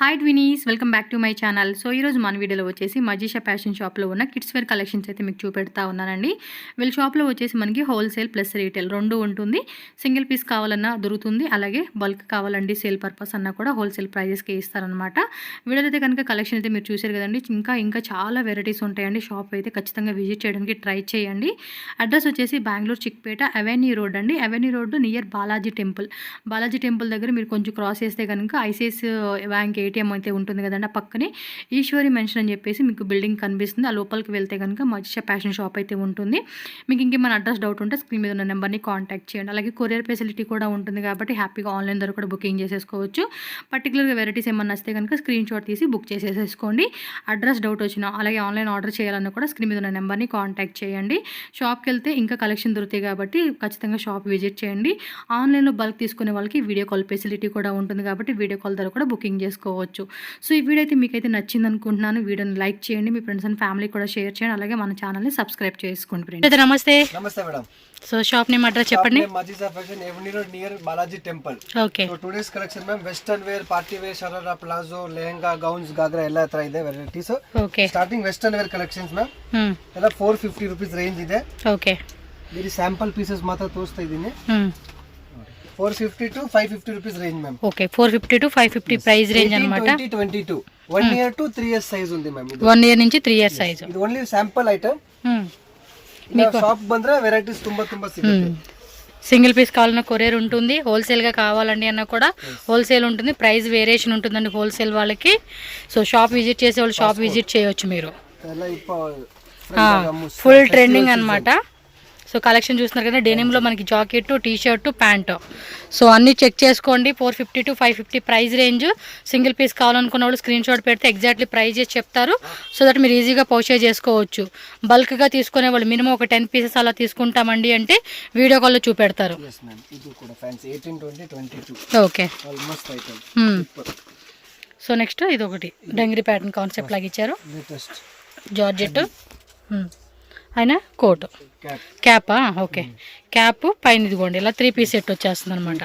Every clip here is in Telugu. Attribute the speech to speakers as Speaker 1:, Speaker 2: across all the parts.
Speaker 1: Hi twinnies, welcome back to my channel. So ఈరోజు మన వీడియోలో వచ్చేసి మజీషా ఫ్యాషన్ షాప్లో ఉన్న కిడ్స్ వేర్ కలెక్షన్స్ అయితే మీకు చూపెడతా ఉన్నానండి. వీళ్ళ షాప్లో వచ్చేసి మనకి హోల్సేల్ ప్లస్ రీటైల్ రెండు ఉంటుంది. సింగిల్ పీస్ కావాలన్నా దొరుకుతుంది, అలాగే బల్క్ కావాలండి సేల్ పర్పస్ అన్నా కూడా హోల్సేల్ ప్రైజెస్కి ఇస్తారనమాట. వీడియోలో అయితే కనుక కలెక్షన్ అయితే మీరు చూసారు కదండి. ఇంకా చాలా వెరైటీస్ ఉంటాయండి. షాప్ అయితే ఖచ్చితంగా విజిట్ చేయడానికి ట్రై చేయండి. అడ్రస్ వచ్చేసి బెంగళూరు చిక్పేట అవెన్యూ రోడ్ అండి. Avenue road near Balaji temple. Balaji temple దగ్గర మీరు కొంచెం క్రాస్ చేస్తే కనుక ఐసిఐస్ బ్యాంక్ ఏటీఎం అయితే ఉంటుంది కదండి. ఆ పక్కనే ఈశ్వరి మెన్షన్ అని చెప్పేసి మీకు బిల్డింగ్ కనిపిస్తుంది. ఆ లోపలికి వెళ్తే కనుక మజిషా ఫ్యాషన్ షాప్ అయితే ఉంటుంది. మీకు ఇంకేమైనా అడ్రస్ డౌట్ ఉంటే స్క్రీన్ మీద ఉన్న నెంబర్ని కాంటాక్ట్ చేయండి. అలాగే కొరియర్ ఫెసిలిటీ కూడా ఉంటుంది కాబట్టి హ్యాపీగా ఆన్లైన్ ద్వారా కూడా బుకింగ్ చేసేసుకోవచ్చు. పర్టికులర్గా వెరైటీస్ ఏమన్నా వస్తే కనుక స్క్రీన్ షాట్ తీసి బుక్ చేసేసుకోండి. అడ్రస్ డౌట్ వచ్చినా అలాగే ఆన్లైన్ ఆర్డర్ చేయాలన్నా కూడా స్క్రీన్ మీద ఉన్న నెంబర్ని కాంటాక్ట్ చేయండి. షాప్కి వెళ్తే ఇంకా కలెక్షన్ దొరుకుతాయి కాబట్టి ఖచ్చితంగా షాప్ విజిట్ చేయండి. ఆన్లైన్లో బల్క్ తీసుకునే వాళ్ళకి వీడియో కాల్ ఫెసిలిటీ కూడా ఉంటుంది కాబట్టి వీడియో కాల్ ద్వారా కూడా బుకింగ్ చేసుకోవచ్చు. సో ఈ వీడియో అయితే మీకైతే నచ్చింది అనుకుంటున్నాను. వీడియోని లైక్ చేయండి, మీ ఫ్రెండ్స్ అండ్ ఫ్యామిలీ కూడా షేర్ చేయండి, అలాగే మన ఛానల్ని సబ్స్క్రైబ్ చేసుకోండి. ఫ్రెండ్స్ నమస్తే.
Speaker 2: నమస్తే madam.
Speaker 1: So shop name address చెప్పండి.
Speaker 2: Majisha fashion avenue road near Balaji temple.
Speaker 1: Okay.
Speaker 2: So today's collection ma'am western wear, party wear, sharara, palazzo, lehenga, gowns, ghagra ಎಲ್ಲ ತರ ಇದೆ varieties.
Speaker 1: Okay.
Speaker 2: Starting western wear collections ma'am ಎಲ್ಲ 450 ರೂಪೀಸ್ ರೇಂಜ್ ಇದೆ.
Speaker 1: ಓಕೆ.
Speaker 2: ಬೇರೆ ಸ್ಯಾಂಪಲ್ ಪೀಸಸ್ ಮಾತ್ರ ತೋರಿಸ್ತಾ ಇದ್ದೀನಿ. 450 to 550 rupees range ma'am.
Speaker 1: Okay. 450 to 550 price range అన్నమాట.
Speaker 2: 2022 1 year to 3 years సైజ్ ఉంది మ్యామ్. ఇది
Speaker 1: 1 year నుంచి 3 years సైజ్.
Speaker 2: ఇది ఓన్లీ శాంపుల్ ఐటమ్. మీకు షాప్ ಬಂದ್ರೆ వెరైటీస్ ತುಂಬಾ సిಗುತ್ತೆ.
Speaker 1: సింగిల్ పీస్ కావాలన్నా కొరియర్ ఉంటుంది, హోల్సేల్గా కావాలండి అన్న కూడా హోల్సేల్ ఉంటుంది. ప్రైస్ వేరియేషన్ ఉంటుందండి హోల్సేల్ వాళ్ళకి. సో షాప్ విజిట్ చేసే వాళ్ళు షాప్ విజిట్ చేయొచ్చు మీరు. ఫుల్ ట్రెండింగ్ అనమాట. సో కలెక్షన్ చూస్తున్నారు కదా, డెనిమ్లో మనకి jacket, T shirt, pant. So అన్నీ చెక్ చేసుకోండి. 450 to 550 price range. Single piece కావాలనుకున్న వాళ్ళు స్క్రీన్ షాట్ పెడితే ఎగ్జాక్ట్లీ ప్రైజెస్ చెప్తారు. సో దట్ మీరు ఈజీగా పర్చేజ్ చేసుకోవచ్చు. బల్క్గా తీసుకునే వాళ్ళు మినిమం ఒక 10 pieces అలా తీసుకుంటామండి అంటే వీడియో కాల్లో చూపెడతారు. ఓకే. సో నెక్స్ట్ ఇది ఒకటి డంగిరి ప్యాటర్న్ కాన్సెప్ట్ లాగా ఇచ్చారు. జార్జెట్ అయినా కోట్ క్యాపా. ఓకే. క్యాప్ పైన ఇదిగోండి ఇలా 3 piece సెట్ వచ్చేస్తుంది అనమాట.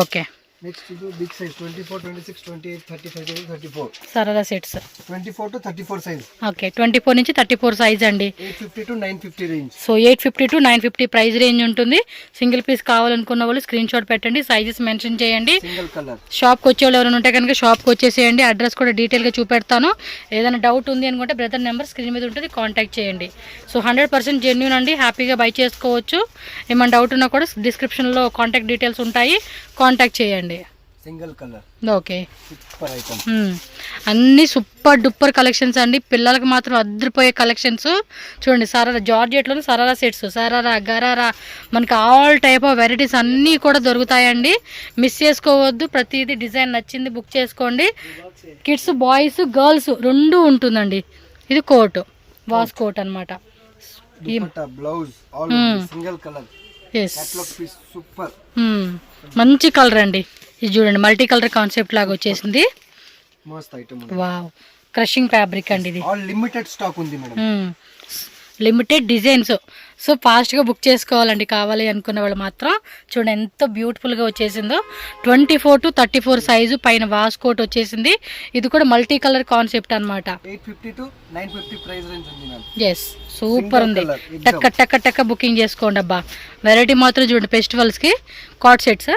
Speaker 1: ఓకే.
Speaker 2: నెక్స్ట్ ఇది బిగ్ సైజ్ 24, 26, 28, 30, 32, 34
Speaker 1: సరదా సెట్స్
Speaker 2: 24 to 34 సైజ్.
Speaker 1: ఓకే. 24 నుంచి 34 సైజ్ అండి.
Speaker 2: 850 to 950 range.
Speaker 1: So 850 to 950 price range ఉంటుంది. సింగిల్ పీస్ కావాలనుకున్న వాళ్ళు స్క్రీన్ షాట్ పెట్టండి, సైజెస్ మెన్షన్ చేయండి.
Speaker 2: Single colour.
Speaker 1: షాప్కి వచ్చే వాళ్ళు ఎవరైనా ఉంటే కనుక షాప్కి వచ్చేసేయండి. అడ్రస్ కూడా డీటెయిల్గా చూపెడతాను. ఏదైనా డౌట్ ఉంది అనుకుంటే బ్రదర్ నెంబర్ స్క్రీన్ మీద ఉంటుంది, కాంటాక్ట్ చేయండి. సో 100% జెన్యూన్ అండి, హ్యాపీగా బై చేసుకోవచ్చు. ఏమైనా డౌట్ ఉన్నా కూడా డిస్క్రిప్షన్లో కాంటాక్ట్ డీటెయిల్స్ ఉంటాయి, కాంటాక్ట్ చేయండి.
Speaker 2: Single colour.
Speaker 1: Okay.
Speaker 2: Super item.
Speaker 1: అన్ని సూపర్ డూపర్ కలెక్షన్స్ అండి. పిల్లలకు మాత్రం అదిరిపోయే కలెక్షన్స్. చూడండి, సరారా జార్జెట్లోనే సరారా సెట్స్, సరారా, గరారా, మనకి ఆల్ టైప్ ఆఫ్ వెరైటీస్ అన్నీ కూడా దొరుకుతాయండి. మిస్ చేసుకోవద్దు. ప్రతిదీ డిజైన్ నచ్చింది బుక్ చేసుకోండి. కిడ్స్, బాయ్స్, గర్ల్స్ రెండు ఉంటుందండి. ఇది కోట్, వాస్ కోట్ అనమాట. మంచి కలర్ అండి. ఇది చూడండి, మల్టీ కలర్ కాన్సెప్ట్ లాగా వచ్చేసింది. వావ్, క్రషింగ్ ఫ్యాబ్రిక్ అండి. ఇది
Speaker 2: లిమిటెడ్ స్టాక్ ఉంది మేడం.
Speaker 1: Limited designs. సో ఫాస్ట్గా బుక్ చేసుకోవాలండి కావాలి అనుకున్న వాళ్ళు మాత్రం. చూడండి ఎంత బ్యూటిఫుల్గా వచ్చేసిందో. 24 to 34 సైజు, పైన వాస్ కోట్ వచ్చేసింది. ఇది కూడా మల్టీ కలర్ కాన్సెప్ట్ అనమాట.
Speaker 2: 850 to 950 ప్రైస్ రేంజ్ ఉంది మ్యామ్.
Speaker 1: ఎస్, సూపర్ ఉంది. టక్క టక్క టక్క బుకింగ్ చేసుకోండి అబ్బా. వెరైటీ మాత్రం చూడండి, ఫెస్టివల్స్కి కార్డ్ సెట్స్.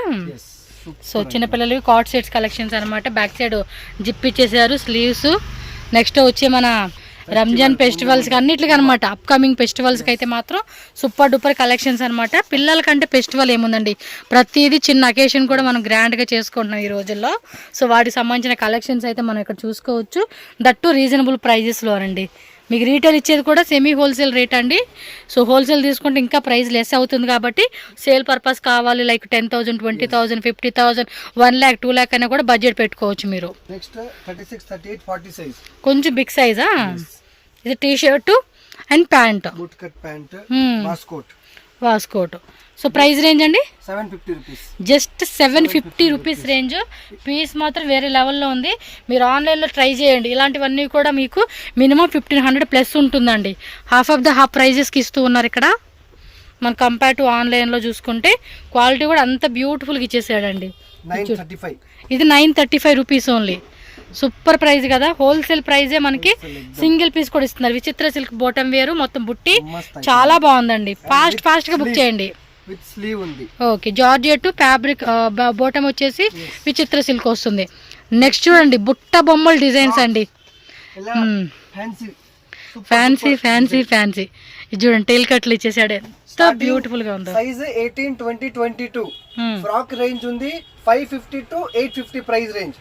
Speaker 1: సో చిన్నపిల్లలవి కార్డ్ సెట్స్ కలెక్షన్స్ అనమాట. బ్యాక్ సైడ్ జిప్ ఇచ్చేసారు, స్లీవ్స్. నెక్స్ట్ వచ్చి మన రంజాన్ ఫెస్టివల్స్కి అన్నిటికీ అనమాట. అప్కమింగ్ ఫెస్టివల్స్కి అయితే మాత్రం సూపర్ డూపర్ కలెక్షన్స్ అనమాట. పిల్లలకంటే ఫెస్టివల్ ఏముందండి, ప్రతిదీ చిన్న అకేషన్ కూడా మనం గ్రాండ్గా చేసుకుంటున్నాం ఈ రోజుల్లో. సో వాటికి సంబంధించిన కలెక్షన్స్ అయితే మనం ఇక్కడ చూసుకోవచ్చు. దట్టు రీజనబుల్ ప్రైజెస్లో అండి. మీకు రీటైల్ ఇచ్చేది కూడా సెమీ హోల్సేల్ రేట్ అండి. సో హోల్సేల్ తీసుకుంటే ఇంకా ప్రైస్ లెస్ అవుతుంది కాబట్టి సేల్ పర్పస్ కావాలి లైక్ 10,000, 20,000, 50,000, 1 lakh, 2 lakh అయినా కూడా బడ్జెట్ పెట్టుకోవచ్చు మీరు.
Speaker 2: Next 36, 38, 40 size.
Speaker 1: కొంచెం బిగ్ సైజా. ఇది T shirt and pant,
Speaker 2: boot cut pant, waistcoat.
Speaker 1: So price range అండి
Speaker 2: 750 rupees.
Speaker 1: Just 750 rupees range. Piece మాత్రం వేరే లెవెల్లో ఉంది. మీరు ఆన్లైన్లో ట్రై చేయండి. ఇలాంటివన్నీ కూడా మీకు మినిమం 1500 ప్లస్ ఉంటుందండి. హాఫ్ ఆఫ్ ద హాఫ్ ప్రైజెస్కి ఇస్తూ ఉన్నారు ఇక్కడ. మన కంపేర్ టు ఆన్లైన్లో చూసుకుంటే క్వాలిటీ కూడా అంత బ్యూటిఫుల్గా ఇచ్చేసాడండి.
Speaker 2: 935.
Speaker 1: ఇది 935 రూపీస్ ఓన్లీ. సూపర్ ప్రైస్ కదా, హోల్సేల్ ప్రైజే మనకి. సింగిల్ పీస్ కూడా ఇస్తున్నారు. విచిత్ర సిల్క్ బాటమ్ వేరు, మొత్తం బుట్టి చాలా బాగుందండి. ఫాస్ట్గా బుక్ చేయండి.
Speaker 2: విత్ స్లీవ్ ఉంది.
Speaker 1: ఓకే, జార్జెట్ ఫ్యాబ్రిక్ బాటమ్ వచ్చేసి విచిత్ర సిల్క్ వస్తుంది. నెక్స్ట్ చూడండి బుట్ట బొమ్మల డిజైన్స్ అండి. Fancy fancy fancy. ఇది చూడండి టైల్ కట్లు ఇచ్చేసాడు, ఎంత బ్యూటిఫుల్ గా ఉందో.
Speaker 2: సైజ్ 18, 20, 22 ఫ్రాక్ రేంజ్ ఉంది. 550 to 850 ప్రైస్ రేంజ్.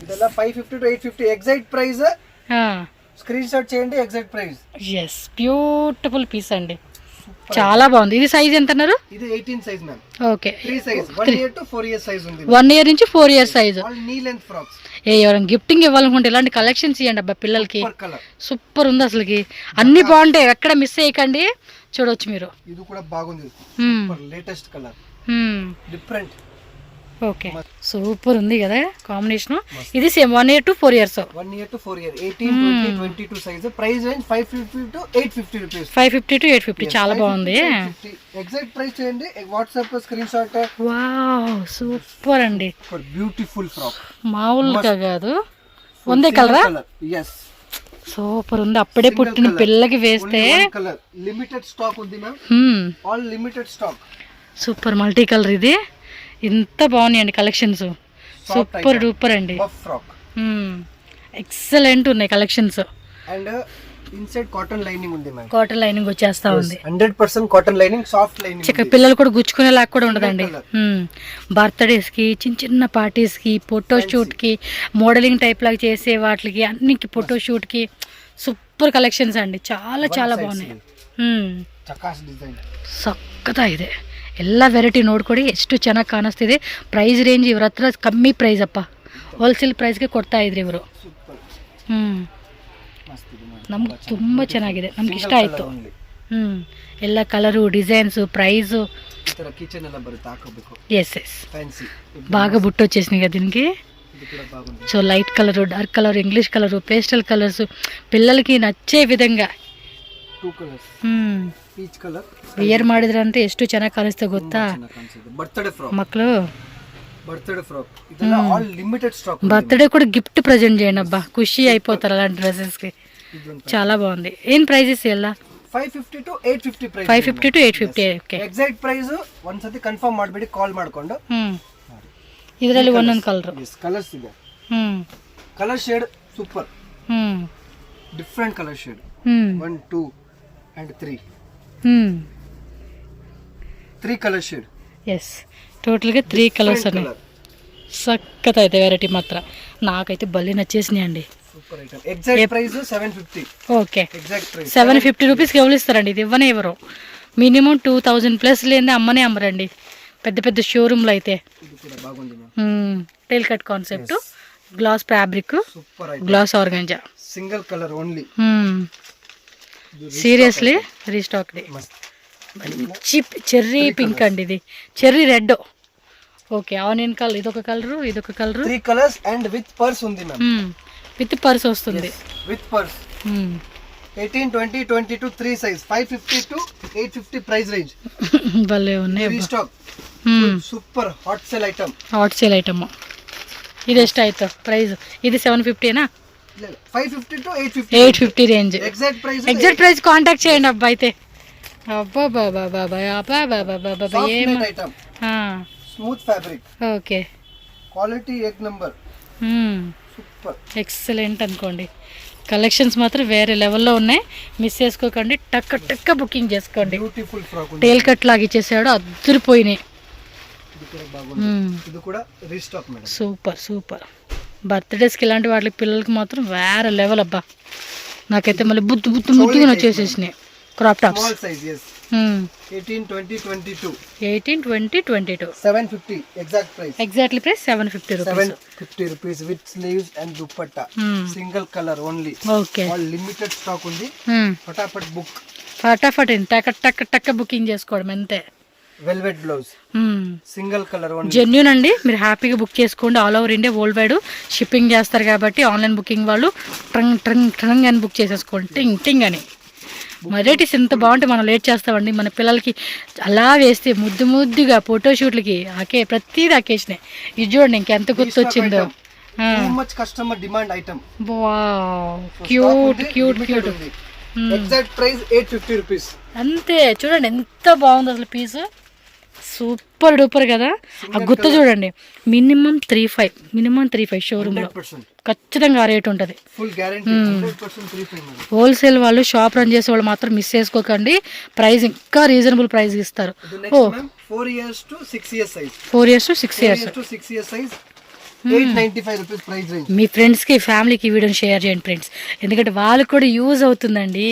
Speaker 2: ಇದೆಲ್ಲ 550 to 850 exact price. Screenshot చేయండి exact price.
Speaker 1: Yes, beautiful piece అండి, చాలా బాగుంది. ఇది సైజ్ ఎంత అన్నారు?
Speaker 2: ఇది 18 size ma'am.
Speaker 1: Okay,
Speaker 2: 3 size 1 year to 4 years size ఉంది.
Speaker 1: 1 year నుంచి 4 years size.
Speaker 2: All knee length frocks.
Speaker 1: ఎవరైనా గిఫ్టింగ్ ఇవ్వాలనుకుంటే ఇలాంటి కలెక్షన్స్ ఇవ్వండి అబ్బా పిల్లలకి.
Speaker 2: కలర్
Speaker 1: సూపర్ ఉంది అసలుకి, అన్ని బాగుంటాయి, ఎక్కడ మిస్ అయ్యకండి. చూడొచ్చు మీరు.
Speaker 2: ఇది కూడా బాగుంది, latest colour, different.
Speaker 1: Okay, super ఉంది కదా కాంబినేషన్. ఇది same 1 year to 4 years.
Speaker 2: 1 year to 4 year 18, 20, 22 size. Price range 550 to 850 rupees.
Speaker 1: 550 to 850. చాలా బాగుంది.
Speaker 2: ఎగ్జాక్ట్ ప్రైస్ చేయండి, వాట్సాప్ లో స్క్రీన్ షాట్.
Speaker 1: వావ్, సూపర్ అండి,
Speaker 2: బ్యూటిఫుల్ ఫ్రాక్,
Speaker 1: మామూలుగా కాదు. వందే కలరా?
Speaker 2: ఎస్,
Speaker 1: సూపర్ ఉంది. అప్పుడే పుట్టిన పిల్లకి వేస్తే.
Speaker 2: కలర్ లిమిటెడ్ స్టాక్ ఉంది ma'am, all limited stock.
Speaker 1: Super multi colour. ఇది ఇంత బాగున్నాయండి కలెక్షన్స్, సూపర్ డూపర్ అండి. ఎక్సలెంట్ ఉన్నాయి collections.
Speaker 2: And inside cotton lining ఉంది మ్యామ్.
Speaker 1: కాటన్ లైనింగ్ వచ్చేస్తా ఉంది.
Speaker 2: 100% కాటన్ లైనింగ్, సాఫ్ట్ లైనింగ్.
Speaker 1: చక్కగా పిల్లలు కూడా గుచ్చుకునేలాగా కూడా ఉండదండి. బర్త్డేస్ కి, చిన్న చిన్న పార్టీస్ కి, ఫోటో షూట్ కి, మోడలింగ్ టైప్ లాగా చేసే వాటికి అన్నికి, ఫోటో షూట్ కి సూపర్ కలెక్షన్స్ అండి. చాలా చాలా ಬಾಗುన్నాయి.
Speaker 2: ಚಕಾಸ್ ಡಿಸೈನ್
Speaker 1: ಸಕ್ಕತ್ತಾಗಿದೆ. ಎಲ್ಲ ವೆರೈಟಿ ನೋಡ್ಕೊಡಿ, ಎಷ್ಟು ಚೆನ್ನಾಗಿ ಕಾಣಿಸ್ತಿದೆ. ಪ್ರೈಸ್ ರೇಂಜ್ ಇವ್ರ ಹತ್ರ ಕಮ್ಮಿ ಪ್ರೈಸ್ ಅಪ್ಪ, ಹೋಲ್ಸೇಲ್ ಪ್ರೈಸ್ಗೆ ಕೊಡ್ತಾ ಇದ್ರಿ ಇವರು. ನಮ್ಗೆ ತುಂಬ ಚೆನ್ನಾಗಿದೆ, ನಮ್ಗೆ ಇಷ್ಟ ಆಯಿತು. ಎಲ್ಲ colour, designs, price. Yes yes బాగా బుట్ట వచ్చేసినాయి కదా దీనికి. So light colour, dark colour, English colour, pastel colours పిల్లలకి నచ్చే విధంగా ವಿಯರ್ ಮಾಡಿದ್ರಂತೆ ಎಷ್ಟು ಚೆನ್ನಾಗಿ ಕಾಣಿಸ್ತಾ ಗೊತ್ತಾ ಮಕ್ಕಳು. బర్త్డే కూడా గిఫ్ట్ ప్రెజెంట్ చేయండి అబ్బా, ఖుషి అయిపోతారు అలాంటి డ్రెస్సెస్కి. చాలా బాగుంది. ఏం ప్రైజెస్ ಎಲ್ಲ?
Speaker 2: 550 to 850 price.
Speaker 1: 550 to 850. Okay,
Speaker 2: exact price ಒಂದ್ಸತಿ ಕನ್ಫರ್ಮ್ ಮಾಡಬೇಡಿ, ಕಾಲ್ ಮಾಡ್ಕೊಂಡು.
Speaker 1: ಇದರಲ್ಲಿ ಒಂದೊಂದು ಕಲರ್
Speaker 2: ಕಲರ್ಸ್ ಇದೆ. Colour shade super, different colour shade. 1 2 and 3 3 colour shade.
Speaker 1: Yes, టోటల్గా 3 కలర్స్ ఉన్నాయి. సక్కత అయితే వెరైటీ మాత్రం నాకైతే భలే నచ్చేసినాయి అండి.
Speaker 2: Super item. Exact price 750.
Speaker 1: Okay,
Speaker 2: exact price
Speaker 1: 750 రూపీస్కి ఎవరు ఇస్తారండి? ఇది ఇవ్వనే ఎవరు. మినిమం 2000 ప్లస్ లేదే అమ్మనే అమ్మరండి పెద్ద పెద్ద షోరూమ్లో అయితే. Tile cut concept, glass fabric, glass organza,
Speaker 2: single colour only.
Speaker 1: Seriously restock. Cherry pink అండి, ఇది cherry red. Okay, onion colour, ఇదొక కలరు, ఇదొక colour.
Speaker 2: 3 colours and with purse ఉంది మ్యామ్.
Speaker 1: విత్ పర్స్ వస్తుంది.
Speaker 2: With purse 18, 20, 22 3 size. 550 to 850 price range.
Speaker 1: భలే ఉన్నాయి.
Speaker 2: Restock, super hot sale item.
Speaker 1: Hot sale item. ఇది ಎಷ್ಟು ಆಯ್ತು ಪ್ರೈಸ್? ಇದು 750
Speaker 2: 550 to
Speaker 1: 850 range.
Speaker 2: Exact price,
Speaker 1: exact price contact చేయండి అబ్బా. అయితే అబ్బా బాబా బాబా అబ్బా బాబా బాబా ఏం
Speaker 2: item. Smooth fabric.
Speaker 1: Okay,
Speaker 2: quality egg number. Super,
Speaker 1: excellent అనుకోండి. కలెక్షన్స్ మాత్రం వేరే లెవెల్లో ఉన్నాయి, మిస్ చేసుకోకండి. టక్క టక్క బుకింగ్ చేసుకోండి.
Speaker 2: బ్యూటిఫుల్ ఫ్రాక్,
Speaker 1: టైల్ కట్ లాగా ఇచ్చేసాడు, అద్దరిపోయినాయి.
Speaker 2: ఇది కూడా రీస్టాక్ మేడం.
Speaker 1: Super super. బర్త్డేస్కి ఇలాంటి వాటికి పిల్లలకి మాత్రం వేరే లెవెల్ అబ్బా. నాకైతే మళ్ళీ బుద్ధు బుద్ధు ముద్దుగా వచ్చేసేసినాయి. Crop tops.
Speaker 2: Small size. yes. 18, 20, 22.
Speaker 1: 18, 20, 22.
Speaker 2: 750 exact price.
Speaker 1: Exactly price 750 rupees.
Speaker 2: 750 rupees with sleeves and dupatta. Single colour only.
Speaker 1: Okay,
Speaker 2: all limited stock ఉంది. ఫటాఫట్ బుక్,
Speaker 1: ఫటాఫట్ టక టక టక బుకింగ్ చేసుకోవడం అంతే.
Speaker 2: Velvet blouse, single colour only.
Speaker 1: Genuine అండి, మీరు హ్యాపీగా బుక్ చేసుకోండి. All over India world wide shipping చేస్తారు కాబట్టి ఆన్లైన్ బుకింగ్ వాళ్ళు ట్రంగ్ ట్రంగ్ ట్రంగ్ అని బుక్ చేసేసుకోండి, టింగ్ టింగ్ అని. వెరైటీస్ ఎంత బాగుంటే మనం లేట్ చేస్తామండి. మన పిల్లలకి అలా వేస్తే ముద్దు ముద్దుగా ఫోటోషూట్లకి ప్రతిదీ అకేషనే. ఇది చూడండి ఇంకెంత గుర్తొచ్చిందో.
Speaker 2: Customer demand item.
Speaker 1: Cute cute cute.
Speaker 2: Exact price 850 rupees
Speaker 1: అంతే. చూడండి ఎంత బాగుంది అసలు పీస్, సూపర్ డూపర్ కదా. ఆ గుత్త చూడండి, మినిమం 35 షోరూమ్ లో ఖచ్చితంగా ఆ రేట్ ఉంటుంది. హోల్సేల్ వాళ్ళు షాప్ రన్ చేసే వాళ్ళు మాత్రం మిస్ చేసుకోకండి, ప్రైస్ ఇంకా రీజనబుల్ ప్రైస్ ఇస్తారు.
Speaker 2: 4 years to 6 years size.
Speaker 1: 4 years to 6 years.
Speaker 2: 6 years size. 895 rupees price range.
Speaker 1: మీ ఫ్రెండ్స్కి ఫ్యామిలీకి వీడియోని షేర్ చేయండి ఫ్రెండ్స్, ఎందుకంటే వాళ్ళకి కూడా యూజ్ అవుతుందండి.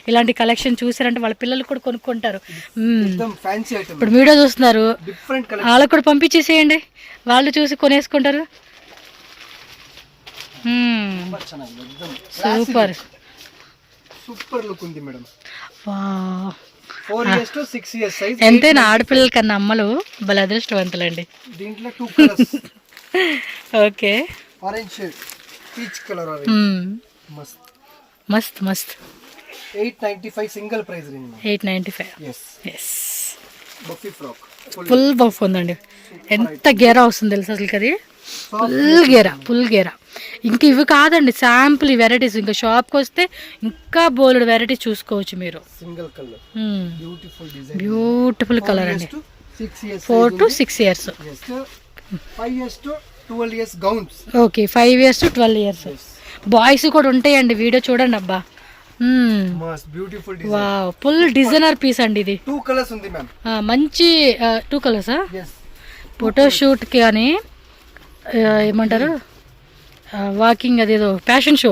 Speaker 1: ఇలాంటి కలెక్షన్ చూసారంటే వాళ్ళ పిల్లలు కూడా కొనుక్కుంటారు. ఇప్పుడు వీడియో చూస్తున్నారు, వాళ్ళకి కూడా పంపించేసేయండి, వాళ్ళు చూసి కొనేసుకుంటారు. సూపర్
Speaker 2: సూపర్ లుక్ ఉంది madam.
Speaker 1: 4 years to 6 years size. ఎంతైనా ఆడపిల్లల కన్నా అమ్మలు భలే అదృష్టవంతులండి.
Speaker 2: దీంట్లో 2 colours.
Speaker 1: Okay.
Speaker 2: Orange shade, peach colour orange. మస్త్
Speaker 1: మస్త్ మస్త్.
Speaker 2: 895 single price range.
Speaker 1: 895.
Speaker 2: yes. Buffet frock
Speaker 1: full buff ఉందండి. ఎంత గేరా వస్తుంది తెలుసు అసలు, అది ఫుల్ గేరా. ఇంక ఇవి కాదండి శాంపుల్ వెరైటీస్, ఇంకా షాప్కి వస్తే ఇంకా బోల్డ్ వెరైటీస్ చూసుకోవచ్చు మీరు.
Speaker 2: సింగిల్ కలర్,
Speaker 1: బ్యూటిఫుల్ కలర్ అండి. 4 to 6 years.
Speaker 2: 5 years to 12 years gowns.
Speaker 1: Okay, 5 years to 12 years. Boys కూడా ఉంటాయండి, వీడియో చూడండి అబ్బా.
Speaker 2: Beautiful
Speaker 1: wow, full designer piece అండి ఇది.
Speaker 2: 2 కలర్స్ ఉంది మ్యామ్.
Speaker 1: మంచి 2 కలర్సా? ఫోటోషూట్ కి అని ఏమంటారు, వాకింగ్ అదేదో ఫ్యాషన్ షో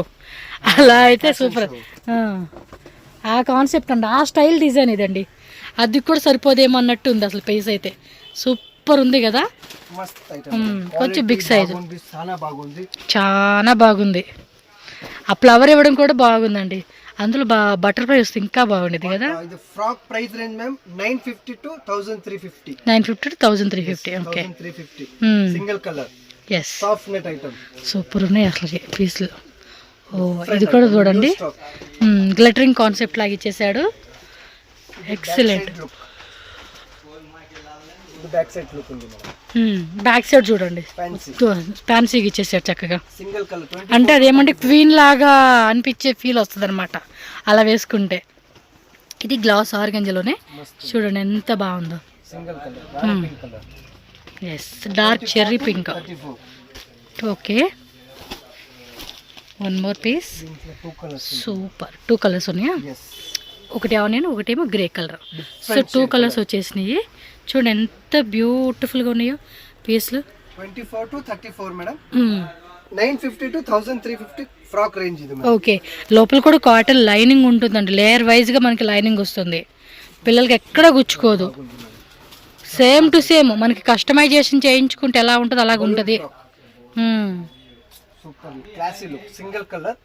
Speaker 1: అలా అయితే సూపర్. ఆ కాన్సెప్ట్ అండి, ఆ స్టైల్ డిజైన్ ఇదండి. అది కూడా సరిపోదేమో అన్నట్టు ఉంది అసలు. పీస్ అయితే సూపర్ ఉంది కదా, కొంచెం బిగ్ సైజ్, చాలా బాగుంది. ఆ ఫ్లవర్ ఇవ్వడం కూడా బాగుందండి, అందులో బటర్ఫ్లై వస్తే ఇంకా బాగుండేది కదా.
Speaker 2: Frock price range ma'am 950 to 1350.
Speaker 1: 950 to 1350. Okay,
Speaker 2: single colour.
Speaker 1: Yes, soft net item. Super ఉన్నాయి అసలు పీస్లు. ఇది కూడా చూడండి, గ్లిటరింగ్ కాన్సెప్ట్ లాగా ఇచ్చేసాడు. ఎక్సలెంట్. బ్యాక్ సైడ్ చూడండి, ఫ్యాన్సీగా ఇచ్చేసాడు చక్కగా. అంటే అదేమంటే క్వీన్ లాగా అనిపించే ఫీల్ వస్తుంది అనమాట అలా వేసుకుంటే. ఇది గ్లాస్ ఆర్గంజలోనే చూడండి ఎంత బాగుందో. Yes, dark cherry pink. Okay, one more piece. Super. 2 colours ఉన్నాయా? ఒకటి ఆనియన్, ఒకటేమో గ్రే కలర్. సో 2 కలర్స్ వచ్చేసినాయి. చూడండి ఎంత బ్యూటిఫుల్గా ఉన్నాయో పీస్లు.
Speaker 2: 24 to 34 madam. 950 to 1350 frock range ఇది.
Speaker 1: ఓకే, లోపల కూడా కాటన్ లైనింగ్ ఉంటుందండి, లేయర్ వైజ్గా మనకి లైనింగ్ వస్తుంది, పిల్లలకి ఎక్కడ గుచ్చుకోదు. సేమ్ టు సేమ్ మనకి కస్టమైజేషన్ చేయించుకుంటే ఎలా ఉంటుంది అలాగ ఉంటుంది.
Speaker 2: Super classy look. Single colour,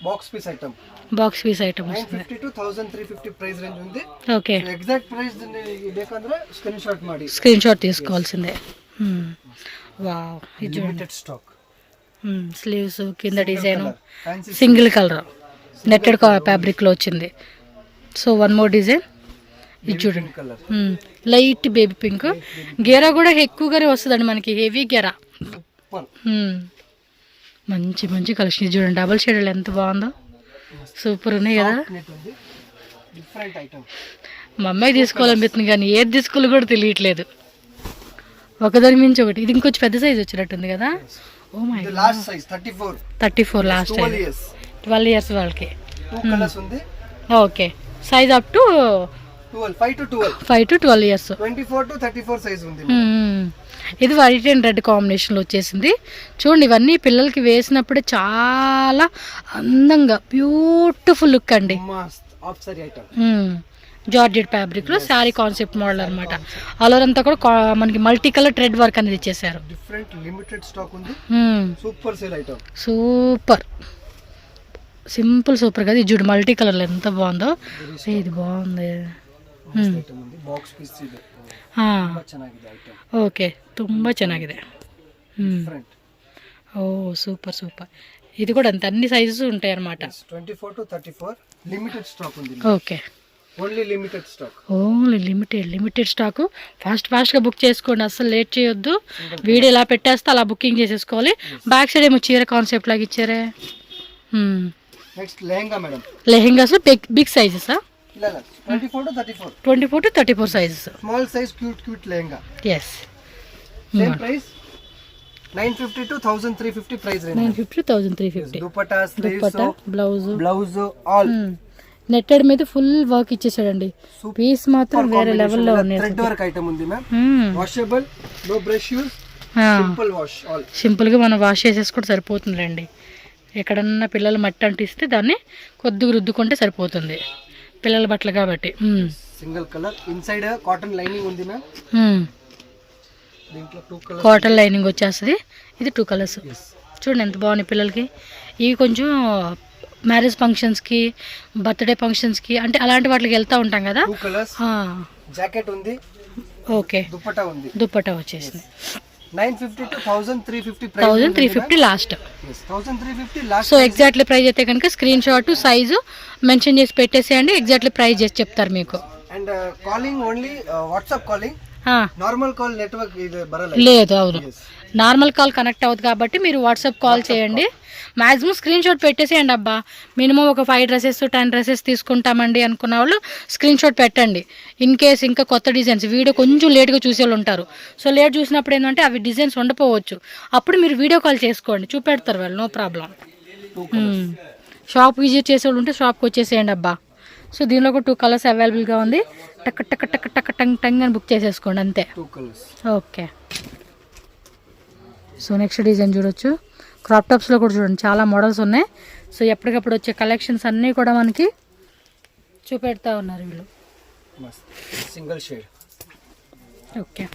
Speaker 2: box piece item.
Speaker 1: 950
Speaker 2: to 1350 price range ఉంది.
Speaker 1: ఓకే,
Speaker 2: ఎగ్జాక్ట్ ప్రైస్ ಬೇಕಂದ್ರೆ
Speaker 1: స్క్రీన్ షాట్ తీసుకోవాల్సిందే. వావ్, ఇది
Speaker 2: లిమిటెడ్ స్టాక్.
Speaker 1: స్లీవ్స్ కింద design single colour netted fabric లో వచ్చింది. So one more design. ఇది చూడండి, లైట్ బేబీ పింక్. గేరా కూడా ఎక్కువగానే వస్తుందండి మనకి, హెవీ గేరా. మంచి మంచి కలెక్షన్. ఇది చూడండి, డబల్ షేడ్ ఎంత బాగుందో, సూపర్ ఉన్నాయి కదా. మా అమ్మాయి తీసుకోవాలనిపిస్తుంది కానీ ఏది తీసుకోవాలో కూడా తెలియట్లేదు, ఒకదాని మించి ఒకటి. ఇది ఇంకొంచెం పెద్ద సైజ్ వచ్చినట్టుంది కదా. Oh my God,
Speaker 2: last size 34
Speaker 1: last size. 12 years వాళ్ళకి.
Speaker 2: 2 కలర్స్ ఉంది.
Speaker 1: Okay, size up to 5 to 12 years.
Speaker 2: 24 to 34 size ఉంది.
Speaker 1: ఇది వైట్ అండ్ రెడ్ కాంబినేషన్లో వచ్చేసింది. చూడండి, ఇవన్నీ పిల్లలకి వేసినప్పుడే చాలా అందంగా బ్యూటిఫుల్ లుక్ అండి. జార్జెట్ ఫ్యాబ్రిక్ లో శారీ కాన్సెప్ట్ మోడల్ అనమాట. ఆల్ అంతా కూడా మనకి మల్టీ కలర్ థ్రెడ్ వర్క్ అనేది ఇచ్చేసారు.
Speaker 2: డిఫరెంట్ లిమిటెడ్ స్టాక్ ఉంది. Super sale item.
Speaker 1: Super simple super కదా. ఇది చూడు మల్టీ కలర్ ఎంత బాగుందో. ఇది బాగుంది. ಓಕೆ ತುಂಬ ಚೆನ್ನಾಗಿದೆ. ಓ ಸೂಪರ್ ಸೂಪರ್. ఇది కూడా అంతే, అన్ని సైజెస్ ఉంటాయి అన్నమాట.
Speaker 2: 24 to 34 లిమిటెడ్ స్టాక్ ఉంది.
Speaker 1: Okay,
Speaker 2: only limited stock.
Speaker 1: Only limited stock. ఫాస్ట్గా బుక్ చేసుకోండి, అస్సలు లేట్ చేయొద్దు. వీడియో ఎలా పెట్టేస్తే అలా బుకింగ్ చేసేసుకోవాలి. బ్యాక్ సైడ్ ఏమో చీర కాన్సెప్ట్ లాగా ఇచ్చారే.
Speaker 2: Next lehenga madam.
Speaker 1: Lehengas big sizes.
Speaker 2: 24 to 34
Speaker 1: sizes.
Speaker 2: Small size cute lehenga.
Speaker 1: Yes,
Speaker 2: same price 950 to 1350 price range.
Speaker 1: 950 1350.
Speaker 2: Dupatta, sleeves,
Speaker 1: blouse
Speaker 2: all
Speaker 1: netted మీద ఫుల్ వర్క్ ఇచ్చేసాడండి. పీస్ మాత్రం వేరే లెవెల్లో ఉన్నాయి.
Speaker 2: థ్రెడ్ వర్క్ ఐటమ్ ఉంది ma'am. Washable, no brush use, simple wash. All
Speaker 1: simple గా మనం వాష్ చేసేసుకుంటే సరిపోతుందండి. ఎక్కడన్నా పిల్లలు మట్టి అంటిస్తే దాన్ని కొద్దిగా రుద్దుకుంటే సరిపోతుంది, పిల్లల బట్టలు కాబట్టి.
Speaker 2: Single colour. Inside cotton lining ఉంది మ్యామ్. దీంట్లో 2 కలర్స్
Speaker 1: కాటన్ లైనింగ్ వచ్చేస్తుంది. ఇది 2 కలర్స్. చూడండి ఎంత బాగున్నాయి పిల్లలకి. ఇవి కొంచెం మ్యారేజ్ ఫంక్షన్స్కి, బర్త్డే ఫంక్షన్స్కి, అంటే అలాంటి వాటికి వెళ్తూ ఉంటాం కదా.
Speaker 2: 2 కలర్స్. జాకెట్ ఉంది.
Speaker 1: ఓకే,
Speaker 2: దుపట్టా ఉంది.
Speaker 1: దుపట్టా వచ్చేసింది.
Speaker 2: 950 to 1350 price.
Speaker 1: 1350 last.
Speaker 2: 1350 last.
Speaker 1: So exactly price అయితే కనుక స్క్రీన్ షాట్ సైజు మెన్షన్ చేసి పెట్టేసేయండి, ఎగ్జాక్ట్లీ ప్రైస్ చేసి చెప్తారు మీకు.
Speaker 2: And calling only WhatsApp calling. Normal call network ఇది బరలేదు.
Speaker 1: లేదు, అవును, నార్మల్ కాల్ కనెక్ట్ అవుతుంది కాబట్టి మీరు వాట్సాప్ కాల్ చేయండి. మ్యాక్సిమం స్క్రీన్ షాట్ పెట్టేసేయండి. అబ్బా మినిమం ఒక 5 డ్రెస్సెస్ 10 డ్రెస్సెస్ తీసుకుంటామండి అనుకున్న వాళ్ళు స్క్రీన్ షాట్ పెట్టండి. ఇన్ కేస్ ఇంకా కొత్త డిజైన్స్ వీడియో కొంచెం లేట్గా చూసే వాళ్ళు ఉంటారు. సో లేట్ చూసినప్పుడు ఏంటంటే అవి డిజైన్స్ ఉండకపోవచ్చు, అప్పుడు మీరు వీడియో కాల్ చేసుకోండి, చూపెడతారు వాళ్ళు, నో ప్రాబ్లం. షాప్ విజిట్ చేసే వాళ్ళు ఉంటే షాప్కి వచ్చేసేయండి అబ్బా. సో దీనిలో కూడా 2 కలర్స్ అవైలబుల్గా ఉంది. టక్ టక్ టక్ టక్ టంగ్ టంగ్ అని బుక్ చేసేసుకోండి అంతే.
Speaker 2: 2 colours.
Speaker 1: Okay, so next design చూడొచ్చు. క్రాప్ టాప్స్లో కూడా చూడండి చాలా మోడల్స్ ఉన్నాయి. సో ఎప్పటికప్పుడు వచ్చే కలెక్షన్స్ అన్నీ కూడా మనకి చూపెడతా ఉన్నారు వీళ్ళు.
Speaker 2: Single shade.
Speaker 1: ఓకే,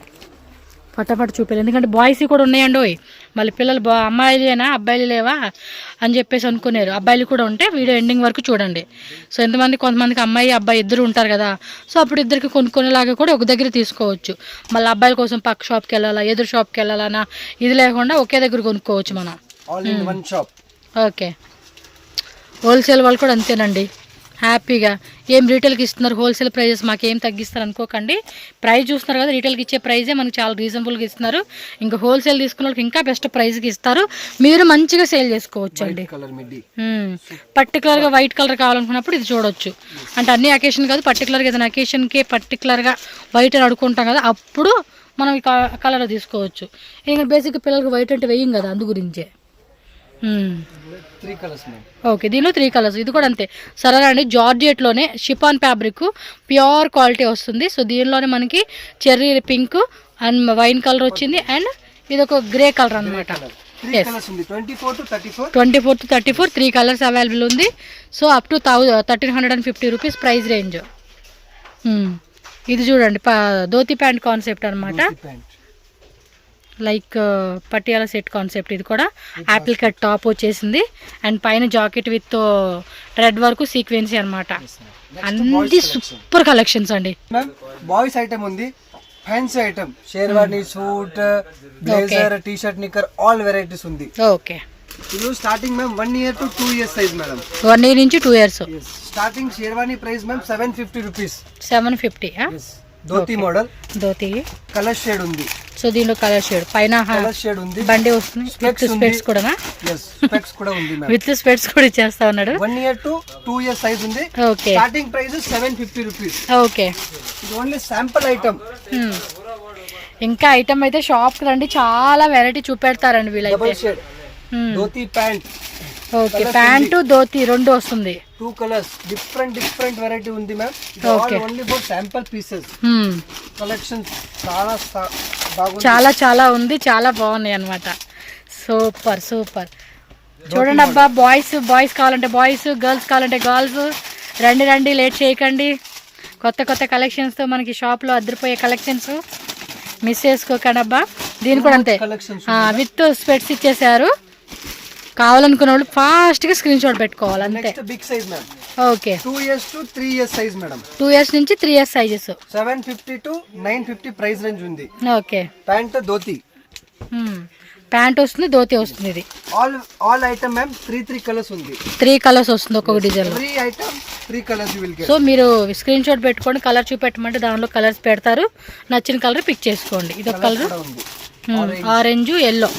Speaker 1: పటాపట్ చూపించాలి, ఎందుకంటే బాయ్స్ కూడా ఉన్నాయండి. మళ్ళీ పిల్లలు అమ్మాయిలేనా అబ్బాయిలు లేవా అని చెప్పేసి అనుకున్నారు. అబ్బాయిలు కూడా ఉంటే వీడియో ఎండింగ్ వరకు చూడండి. సో కొంతమందికి అమ్మాయి అబ్బాయి ఇద్దరు ఉంటారు కదా. సో అప్పుడు ఇద్దరికి కొనుక్కునేలాగా కూడా ఒక దగ్గర తీసుకోవచ్చు. మళ్ళీ అబ్బాయిల కోసం పక్క షాప్కి వెళ్ళాలా, ఎదురు షాప్కి వెళ్ళాలన్నా ఇది లేకుండా ఒకే దగ్గర కొనుక్కోవచ్చు మనం.
Speaker 2: All in one shop.
Speaker 1: Okay, wholesale వాళ్ళు కూడా అంతేనండి, హ్యాపీగా ఏం రీటైల్కి ఇస్తున్నారు, హోల్సేల్ ప్రైజెస్ మాకేం తగ్గిస్తారు అనుకోకండి. ప్రైస్ చూస్తున్నారు కదా, రీటైల్కి ఇచ్చే ప్రైజే మనకు చాలా రీజనబుల్గా ఇస్తున్నారు. ఇంకా హోల్సేల్ తీసుకున్న వాళ్ళకి ఇంకా బెస్ట్ ప్రైస్కి ఇస్తారు, మీరు మంచిగా సేల్ చేసుకోవచ్చు అండి. పర్టికులర్గా వైట్ కలర్ కావాలనుకున్నప్పుడు ఇది చూడొచ్చు. అంటే అన్ని అకేషన్ కాదు, పర్టికులర్గా ఏదైనా అకేషన్కి పర్టికులర్గా వైట్ అని అడుకుంటాం కదా, అప్పుడు మనం ఈ కలర్ తీసుకోవచ్చు. ఇంకా బేసిక్గా పిల్లలకి వైట్ అంటే వేయం కదా, అందు గురించే.
Speaker 2: 3 కలర్స్.
Speaker 1: ఓకే, దీనిలో 3 కలర్స్. ఇది కూడా అంతే, సరే అండి. జార్జెట్లోనే షిఫాన్ ఫ్యాబ్రిక్ ప్యూర్ క్వాలిటీ వస్తుంది. సో దీనిలోనే మనకి cherry pink and wine colour వచ్చింది, అండ్ ఇది ఒక గ్రే కలర్ అనమాట. 24 to 34 3 కలర్స్ అవైలబుల్ ఉంది. So up to 1350 rupees price range. ఇది చూడండి, ధోతి ప్యాంట్ కాన్సెప్ట్ అనమాట, లైక్ పటియాలా సెట్ కాన్సెప్ట్. ఇది కూడా యాపిల్ కట్ టాప్ వచ్చేసింది, అండ్ పైన జాకెట్ విత్ రెడ్ వర్క్ సీక్వెన్సీ అనమాట. అన్ని సూపర్ కలెక్షన్స్ అండి.
Speaker 2: బాయ్స్ ఐటమ్ ఉంది, fancy item, sherwani, suit, blazer, T shirt, knicker, all varieties ఉంది.
Speaker 1: ఓకే,
Speaker 2: ఇది starting ma'am 1 year to 2 years size madam.
Speaker 1: 1 year నుంచి 2 years.
Speaker 2: Starting sherwani price ma'am 750 rupees.
Speaker 1: 750.
Speaker 2: Dhoti model,
Speaker 1: dhoti
Speaker 2: colour shade ఉంది.
Speaker 1: సో దీనిలో కలర్ షేడ్ పైన
Speaker 2: కలర్ షేడ్ ఉంది,
Speaker 1: బండి వస్తుంది, విత్ స్పెట్స్ కూడా.
Speaker 2: స్పెక్స్ కూడా ఉంది,
Speaker 1: విత్ స్పెట్స్ కూడా ఇచ్చేస్తా ఉన్నాడు.
Speaker 2: 1 year to 2 years సైజ్ ఉంది.
Speaker 1: Okay,
Speaker 2: starting price 750 rupees.
Speaker 1: Okay,
Speaker 2: ఇది ఓన్లీ శాంపుల్ ఐటమ్.
Speaker 1: ఇంకా ఐటమ్ అయితే షాప్ రండి, చాలా వెరైటీ చూపెడతారండి వీళ్ళైతే.
Speaker 2: Dhoti pant.
Speaker 1: Okay, pant dhoti రెండు వస్తుంది.
Speaker 2: 2 కలర్స్, డిఫరెంట్ వెరైటీ ఉంది ma'am. Only for sample pieces. Collection
Speaker 1: చాలా ఉంది, చాలా బాగున్నాయి అనమాట. సూపర్. చూడండి అబ్బా, బాయ్స్ కావాలంటే బాయ్స్, గర్ల్స్ కావాలంటే గర్ల్స్. రండి, లేట్ చేయకండి. కొత్త కలెక్షన్స్తో మనకి షాప్లో అదిరిపోయే కలెక్షన్స్ మిస్ చేసుకోకండి అబ్బా. దీని కూడా అంతే, విత్ స్పెట్స్ ఇచ్చేసారు. కావాలనుకున్న వాళ్ళు ఫాస్ట్గా స్క్రీన్ షాట్ పెట్టుకోవాలి అంతే.
Speaker 2: Big size ma'am.
Speaker 1: Okay,
Speaker 2: 2 years to 3 years size madam.
Speaker 1: 2 years నుంచి 3 years sizes.
Speaker 2: 750 to 950 price range ఉంది.
Speaker 1: Okay,
Speaker 2: pant dhoti.
Speaker 1: ప్యాంట్ వస్తుంది, ధోతి వస్తుంది. ఇది
Speaker 2: ఆల్ ఐటమ్ మ్యామ్ 3 కలర్స్ ఉంది.
Speaker 1: 3 కలర్స్ వస్తుంది ఒక్కొక్క design.
Speaker 2: Every item 3 colours you will get.
Speaker 1: So మీరు స్క్రీన్ షాట్ పెట్టుకోండి, కలర్ చూపెట్టమంటే దానిలో కలర్స్ పెడతారు, నచ్చిన కలర్ పిక్ చేసుకోండి. ఇది ఒక colour orange, yellow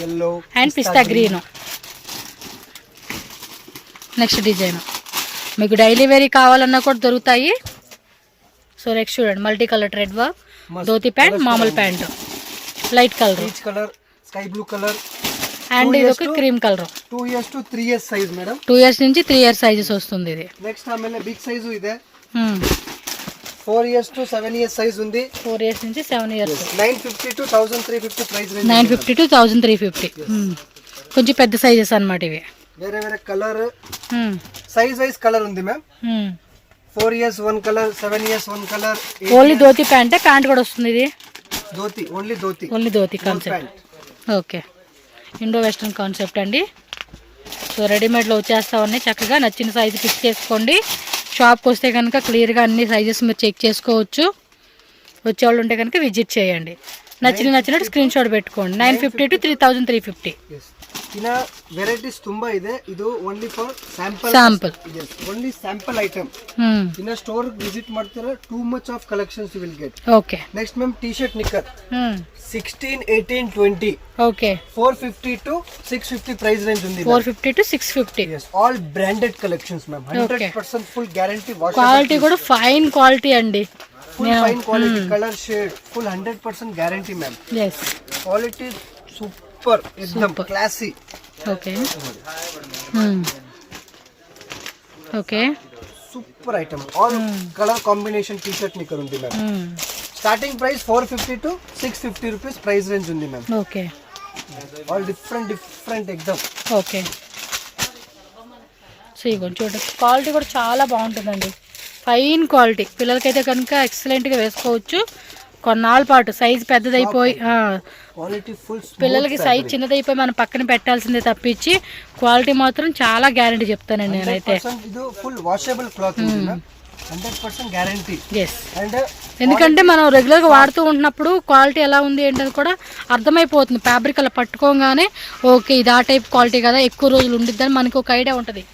Speaker 1: and pista green. Next design మీకు డైలీ వేరీ కావాలన్నా కూడా దొరుకుతాయి. సో నెక్స్ట్ చూడండి, multi colour red work, dhoti pant, మామూలు pant, light colour,
Speaker 2: peach colour, sky blue colour
Speaker 1: and ఇది ఒక cream colour.
Speaker 2: 2 years to 3 years size madam.
Speaker 1: 2 years నుంచి 3 years సైజెస్ వస్తుంది ఇది.
Speaker 2: నెక్స్ట్ ఆಮೇಲೆ బిగ్ సైజు ಇದೆ. 4 years to 7 years సైజ్ ఉంది.
Speaker 1: 4 years నుంచి 7 years.
Speaker 2: 950 to 1350 price range.
Speaker 1: 950 to 1350. కొంచెం పెద్ద సైజెస్ అన్నమాట ఇవి.
Speaker 2: వేరే వేరే కలర్ సైజ్ వైజ్ కలర్ ఉంది ma'am. 4 years 1 colour, 7 years 1 colour.
Speaker 1: Only dhoti pant, pant కూడా వస్తుంది ఇది.
Speaker 2: Dhoti, only dhoti.
Speaker 1: Only dhoti concept. Okay, Indo western concept అండి. సో రెడీమేడ్లో వచ్చేస్తా ఉన్నాయి. చక్కగా నచ్చిన సైజు పిక్ చేసుకోండి. షాప్కి వస్తే కనుక క్లియర్గా అన్ని సైజెస్ మీరు చెక్ చేసుకోవచ్చు. వచ్చేవాళ్ళు ఉంటే కనుక విజిట్ చేయండి. నచ్చినట్టు స్క్రీన్ షాట్ పెట్టుకోండి. 950 to 3350.
Speaker 2: ಇನ್ನ ವೆರೈಟೀಸ್ ತುಂಬಾ ಇದೆ. ಇದು only for sample. Only sample item. ಇನ್ನ ಸ್ಟೋರ್ ವಿಸಿಟ್ ಮಾಡ್ತಾರೆ, too much of collections you will get.
Speaker 1: Okay.
Speaker 2: Next ma'am T shirt knicker 16, 18, 20.
Speaker 1: Okay.
Speaker 2: 450 to 650 price range ఉంది.
Speaker 1: 450 to 650.
Speaker 2: yes, all branded collections ma'am. 100% full guarantee wash.
Speaker 1: Quality కూడా ఫైన్ క్వాలిటీ అండి.
Speaker 2: full fine quality, color shade, full 100% guarantee ma'am.
Speaker 1: yes,
Speaker 2: quality super, ekdam classy.
Speaker 1: okay. okay,
Speaker 2: super item. All color combination t-shirt nikkar undi ma'am. Starting price 450 to 650 rupees price range undi ma'am.
Speaker 1: okay,
Speaker 2: all different ekdam.
Speaker 1: okay. So ఇగోండి చూడండి, క్వాలిటీ కూడా చాలా బాగుంటుందండి. Fine quality. పిల్లలకైతే కనుక ఎక్సలెంట్గా వేసుకోవచ్చు. కొన్నాళ్ళ పాటు సైజ్ పెద్దదైపోయి పిల్లలకి సైజ్ చిన్నదైపోయి మనం పక్కన పెట్టాల్సిందే తప్పించి క్వాలిటీ మాత్రం చాలా గ్యారంటీ చెప్తానండి నేనైతే. ఎందుకంటే మనం రెగ్యులర్గా వాడుతూ ఉంటున్నప్పుడు క్వాలిటీ ఎలా ఉంది ఏంటది కూడా అర్థమైపోతుంది. ఫ్యాబ్రిక్ అలా పట్టుకోగానే ఓకే ఇది ఆ టైప్ క్వాలిటీ కదా, ఎక్కువ రోజులు ఉండిద్దని మనకి ఒక ఐడియా ఉంటుంది.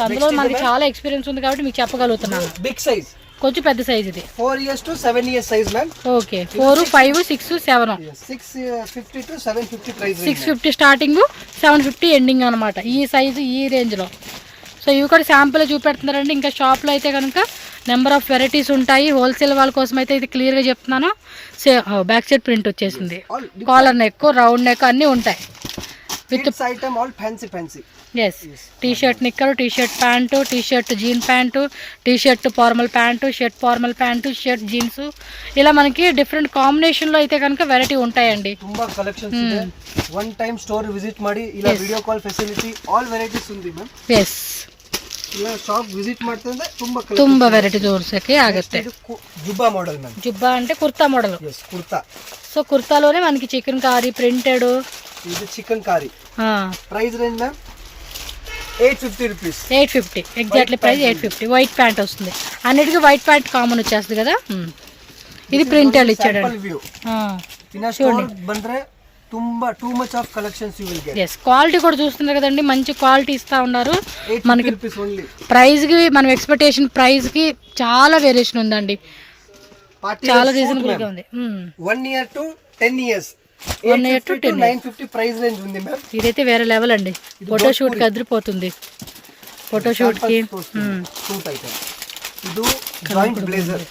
Speaker 1: అందులో మనకి చాలా ఎక్స్పీరియన్స్ ఉంది కాబట్టి మీకు చెప్పగలుగుతున్నాను.
Speaker 2: బిగ్ సైజ్,
Speaker 1: కొంచెం పెద్ద సైజ్ ఇది.
Speaker 2: 4 years to 7 years size ma'am.
Speaker 1: Okay, 4, 5, 6, 7.
Speaker 2: 650 to 750 price.
Speaker 1: 650 starting, 750 ending అనమాట. ఈ సైజు ఈ రేంజ్లో. సో ఇవి కూడా శాంపుల్ చూపెడుతున్నారండి. ఇంకా షాప్లో అయితే కనుక నెంబర్ ఆఫ్ వెరైటీస్ ఉంటాయి. హోల్సేల్ వాళ్ళ కోసం అయితే ఇది క్లియర్గా చెప్తున్నాను. బ్యాక్ సైడ్ ప్రింట్ వచ్చేసింది, కాలర్ నెక్, రౌండ్ నెక్ అన్నీ ఉంటాయి. With
Speaker 2: item all fancy.
Speaker 1: Yes, T shirt knicker, T shirt pant, T shirt jean pant, T shirt formal pant, shirt formal pant, shirt jeans, ఇలా మనకి డిఫరెంట్ కాంబినేషన్లో అయితే కనుక వెరైటీ ఉంటాయండి.
Speaker 2: ತುಂಬಾ కలెక్షన్స్ ಇದೆ. వన్ టైం స్టోర్ విజిట్ ಮಾಡಿ ఇలా video call facility all varieties ఉంది ಮ್ಯಾಮ್.
Speaker 1: ಎಸ್,
Speaker 2: ಇಲ್ಲ ಶಾಪ್ ವಿಸಿಟ್ ಮಾಡ್ತಂದ್ರೆ
Speaker 1: ತುಂಬಾ ವೆರೈಟಿ ತೋರ್ಸಕ್ಕೆ ಆಗುತ್ತೆ.
Speaker 2: ಜುಬ್ಬಾ ಮಾಡೆಲ್ ಮ್ಯಾಮ್.
Speaker 1: జుబ్బా అంటే kurta model.
Speaker 2: yes, kurta.
Speaker 1: So కుర్తాలోనే మనకి చికెన్ కారీ ప్రింటెడ్.
Speaker 2: ఇది chikankari. Price range ma'am 850 rupees. 850
Speaker 1: exactly price 850. White pant వస్తుంది, అన్నిటికీ వైట్ ప్యాంట్ కామన్ వచ్చేస్తుంది కదా. ఇది ప్రింటెడ్ ఇచ్చాడు.
Speaker 2: ಬಂದ್ರೆ ತುಂಬಾ too much of collections you will get.
Speaker 1: yes, quality కూడా చూస్తున్నారు కదండి, మంచి క్వాలిటీ ఇస్తా ఉన్నారు. మనకి
Speaker 2: ఓన్లీ
Speaker 1: ప్రైస్ కి మనం ఎక్స్పెక్టేషన్ ప్రైస్ కి చాలా వేరియేషన్ ఉందండి. చాలా రీజనబుల్ గా ఉంది.
Speaker 2: 1 year to 10 years.
Speaker 1: 1 year to 10
Speaker 2: 950 price range ఉంది మ్యామ్.
Speaker 1: ఇదైతే వేరే లెవెల్ అండి. ఫోటో షూట్ కి అదిరిపోతుంది. ఫోటో షూట్ కి
Speaker 2: సూట్ ఐటమ్. ఇది joint blazer.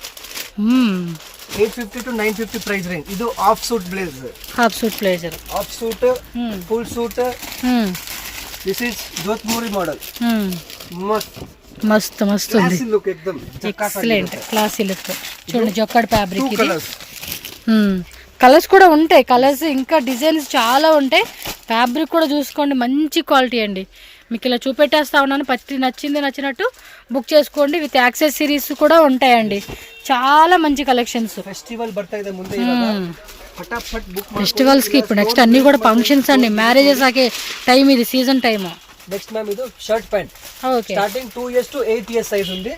Speaker 2: 850 to 950 price range. ఇది half suit blazer.
Speaker 1: Half suit blazer,
Speaker 2: half suit, full suit. This is Jodhpuri model.
Speaker 1: మస్తు మస్తు ఉంది.
Speaker 2: క్లాసీ లుక్, ఎక్దమ్
Speaker 1: ఎక్సలెంట్ క్లాసీ లుక్. చూడండి జొక్కడ్ ఫ్యాబ్రిక్ ఇది. కలర్స్ కూడా ఉంటాయి. కలర్స్ ఇంకా డిజైన్స్ చాలా ఉంటాయి. ఫ్యాబ్రిక్ కూడా చూసుకోండి, మంచి క్వాలిటీ అండి. మీకు ఇలా చూపెట్టేస్తా ఉన్నాను. ప్రతి నచ్చినట్టు బుక్ చేసుకోండి. విత్ యాక్సెసరీస్ కూడా ఉంటాయండి. చాలా మంచి కలెక్షన్స్.
Speaker 2: ఫెస్టివల్ ಬರ್ತಾ ಇದೆ ಮುಂದೆ, ఫటాఫట్ బుక్.
Speaker 1: ఫెస్టివల్స్ కి ఇప్పుడు నెక్స్ట్ అన్ని కూడా ఫంక్షన్స్ అండి. మ్యారేజెస్ ఆకే టైం ఇది, సీజన్ టైమ్.
Speaker 2: నెక్స్ట్ మ్యామ్ ఇది shirt pant.
Speaker 1: Okay,
Speaker 2: starting 2 years to 8 years size ఉంది.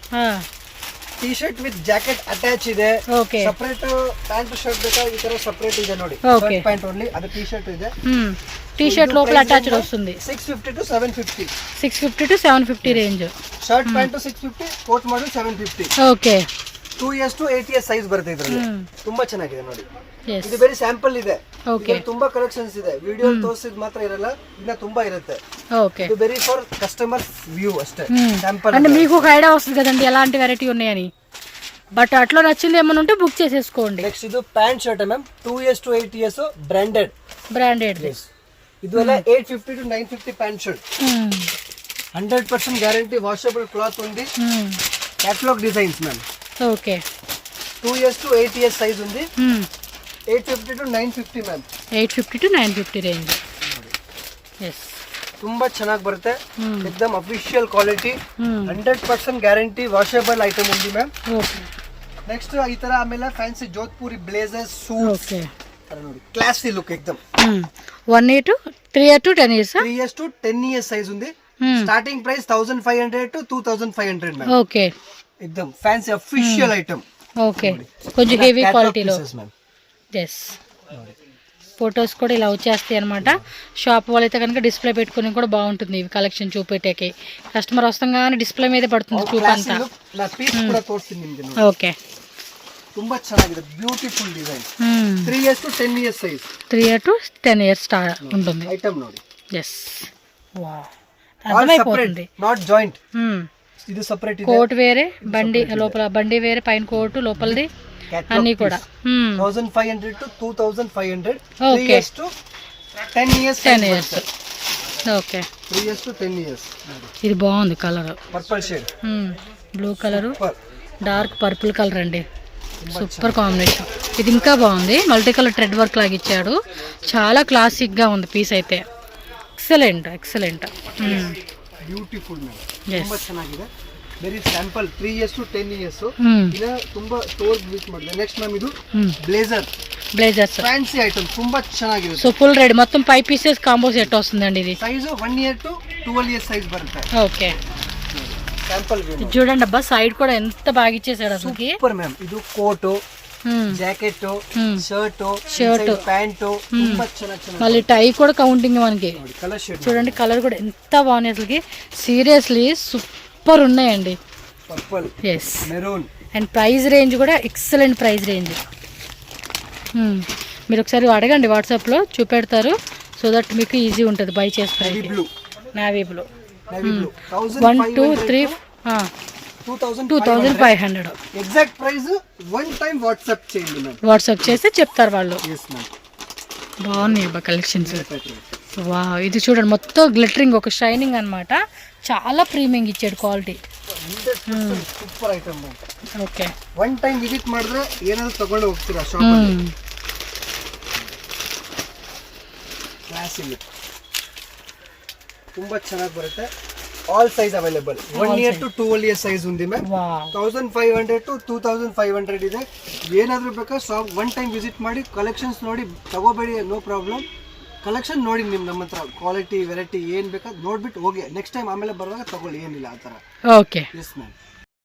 Speaker 2: T shirt with jacket attach ಇದೆ.
Speaker 1: ಓಕೆ.
Speaker 2: ಸಪರೇಟ್ ಪ್ಯಾಂಟ್ ಶರ್ಟ್ ಬೇಕಾ ಈ ತರ ಸಪರೇಟ್ ಇದೆ ನೋಡಿ.
Speaker 1: ಓಕೆ.
Speaker 2: ಪ್ಯಾಂಟ್ ಓನ್ಲಿ ಅದು ಟಿ ಶರ್ಟ್ ಇದೆ.
Speaker 1: టీ షర్ట్ లోపల అటాచ్డ్ వస్తుంది.
Speaker 2: 650 to 750.
Speaker 1: 650 to 750 range.
Speaker 2: Shirt pant 650, coat model 750.
Speaker 1: Okay.
Speaker 2: 2S to 8S size ಬರುತ್ತೆ ಇದರಲ್ಲಿ. ತುಂಬಾ ಚೆನ್ನಾಗಿದೆ ನೋಡಿ.
Speaker 1: yes.
Speaker 2: ಇದು ಬೇರೆ ಸ್ಯಾಂಪಲ್ ಇದೆ.
Speaker 1: ಓಕೆ.
Speaker 2: ತುಂಬಾ ಕಲೆಕ್ಷನ್ಸ್ ಇದೆ. ವಿಡಿಯೋ ತೋರಿಸಿದ ಮಾತ್ರ ಇರಲ್ಲ, ಇನ್ನ ತುಂಬಾ ಇರುತ್ತೆ.
Speaker 1: ఓకే.
Speaker 2: ಇದು ಬೇರೆ ಫಾರ್ ಕಸ್ಟಮರ್ వ్యూ అಷ್ಟೇ. స్యాంపల్
Speaker 1: అంటే మీకు ఒక ఐడియా వస్తుంది కదండి ఎలాంటి వెరైటీ ఉన్నాయని. బట్ అట్లా నచ్చింది ఏమైనా ఉంటే బుక్ చేసేసుకోండి.
Speaker 2: నెక్స్ట్ ఇది pant shirt ma'am 2S to 8S branded. ಇದು ಎಲ್ಲ 850 to 950 pant shirt. 100% guarantee, washable cloth ఉంది. Catalogue designs ma'am.
Speaker 1: Okay.
Speaker 2: 2S to 8S size ఉంది. 850 to 950 ma'am.
Speaker 1: 850 to 950 range. Yes.
Speaker 2: ತುಂಬಾ ಚೆನ್ನಾಗಿ ಬರುತ್ತೆ. एकदम official quality, 100% guarantee, washable item ఉంది ಮ್ಯಾಮ್.
Speaker 1: ಓಕೆ.
Speaker 2: ನೆಕ್ಸ್ಟ್ ಈ ತರ ಆಮೇಲೆ fancy Jodhpuri blazers suits.
Speaker 1: Okay.
Speaker 2: ನೋಡಿ ಕ್ಲಾಸಿ లుక్ एकदम.
Speaker 1: 1 year to 3 year to 10 years.
Speaker 2: 3S to 10S size ఉంది. Starting price 1500 to 2500 ma'am.
Speaker 1: Okay.
Speaker 2: एकदम ఫ్యాన్సీ అఫిషియల్ ఐటమ్.
Speaker 1: ఓకే. కొంచెం హెవీ క్వాలిటీలో. ఎస్. ఫొటోస్ కూడా ఇలా వచ్చేస్తాయి అనమాట. షాప్ వాళ్ళైతే కనుక డిస్ప్లే పెట్టుకుని కూడా బాగుంటుంది ఇవి కలెక్షన్ చూపెట్టేకి. కస్టమర్ వస్తాగానే డిస్ప్లే మీద పడుతుంది చూపంతా. ఓకే.
Speaker 2: ತುಂಬಾ ಚೆನ್ನಾಗಿದೆ, beautiful design. 3S to 10S size. 3 year to
Speaker 1: 10 years start ఉంటుంది
Speaker 2: ఐటమ్ ನೋಡಿ.
Speaker 1: ఎస్. వావ్. అర్థమైపోతుంది.
Speaker 2: Not joint. ఇది సెపరేట్.
Speaker 1: కోట్ వేరే, బండి లోపల బండి వేరే, పైన కోట్ లోపలది అన్ని కూడా.
Speaker 2: 1500 to 2500.
Speaker 1: Okay.
Speaker 2: 3S to 10S.
Speaker 1: 10 years. Okay.
Speaker 2: 3S to 10S.
Speaker 1: ఇది బాగుంది colour.
Speaker 2: Purple shade.
Speaker 1: Blue colour, dark purple colour అండి. Super combination. ఇది ఇంకా బాగుంది. మల్టీ కలర్ థ్రెడ్ వర్క్ లాగా ఇచ్చాడు. చాలా క్లాసిక్ గా ఉంది పీస్ అయితే. Excellent excellent.
Speaker 2: Beautiful ma'am. ತುಂಬಾ ಚೆನ್ನಾಗಿದೆ. Very sample 3S to 10S. ಇಲ್ಲ ತುಂಬಾ ಸ್ಟೋರ್ ವಿಸಿಟ್ ಮಾಡಿದೆ. ನೆಕ್ಸ್ಟ್ ಮ್ಯಾಮ್ ಇದು ಬ್ಲೇಜರ್ಸ್ ಫ್ಯಾನ್ಸಿ ಐಟಮ್ ತುಂಬಾ ಚೆನ್ನಾಗಿದೆ.
Speaker 1: సో ఫుల్ రెడీ మొత్తం 5 పీసెస్ కాంబో సెట్ వస్తుందండి. ఇది
Speaker 2: size 1 year to 12S size బರುತ್ತೆ.
Speaker 1: ఓకే.
Speaker 2: శాంపుల్
Speaker 1: చూడండి అబ్బా, సైడ్ కూడా ఎంత బాగా ఇచ్చేసాడు అసలు.
Speaker 2: Super ma'am. ఇది కోట్, జాకెట్, షర్ట్, ప్యాంట్ ತುಂಬಾ ಚೆನ್ನಾಗಿ.
Speaker 1: మళ్ళీ టై కూడా కౌంటింగ్ మనకి.
Speaker 2: కలర్ షేడ్
Speaker 1: చూడండి, కలర్ కూడా ఎంత బాగున్నాయి అసలుకి. సీరియస్లీ సూపర్ ఉన్నాయండి.
Speaker 2: Purple,
Speaker 1: yes,
Speaker 2: maroon.
Speaker 1: And price range కూడా ఎక్సలెంట్ ప్రైస్ రేంజ్. మీరు ఒకసారి అడగండి, వాట్సాప్లో చూపెడతారు. సో దట్ మీకు ఈజీ ఉంటుంది బై చేసుకోవాలి. Navy blue 1 2 3 2500.
Speaker 2: Exact price one time WhatsApp చేయండి మ్యామ్.
Speaker 1: వాట్సాప్ చేస్తే చెప్తారు వాళ్ళు.
Speaker 2: Yes ma'am.
Speaker 1: బాగున్నాయి అబ్బా కలెక్షన్స్. వా, ఇది చూడండి మొత్తం గ్లిటరింగ్, ఒక షైనింగ్ అన్నమాట. చాలా ప్రీమియం ఇచ్చాడు quality.
Speaker 2: Super item ma'am.
Speaker 1: Okay.
Speaker 2: One time visit ಮಾಡಿದ್ರೆ ಏನಾದರೂ ತಗೊಂಡು ಹೋಗ್ತೀರಾ ಶಾಪ್ ಅಲ್ಲಿ. ಕ್ಲಾಸ್ ಇದೆ, ತುಂಬಾ ಚೆನ್ನಾಗಿ ಬರುತ್ತೆ. All size available. 1 year to 12 years size ఉంది ಮ್ಯಾಮ್. 1500 to 2500 ಇದೆ. ಏನಾದರೂ ಬೇಕಾ ಶಾಪ್ ಒನ್ ಟೈಮ್ ವಿಸಿಟ್ ಮಾಡಿ ಕಲೆಕ್ಷನ್ಸ್ ನೋಡಿ ತಗೋಬೇಡಿ, ನೋ ಪ್ರಾಬ್ಲಮ್. ಕಲೆಕ್ಷನ್ ನೋಡಿ ನಮ್ಮ ಹತ್ರ ಕ್ವಾಲಿಟಿ ವೆರೈಟಿ ಏನು ಬೇಕಾ ನೋಡ್ಬಿಟ್ಟು ಹೋಗಿ. ನೆಕ್ಸ್ಟ್ ಟೈಮ್ ಆಮೇಲೆ ಬರುವಾಗ ತಗೊಳ್ಳಿ, ಏನಿಲ್ಲ ಆ ಥರ.
Speaker 1: ಓಕೆ.
Speaker 2: Yes ma'am.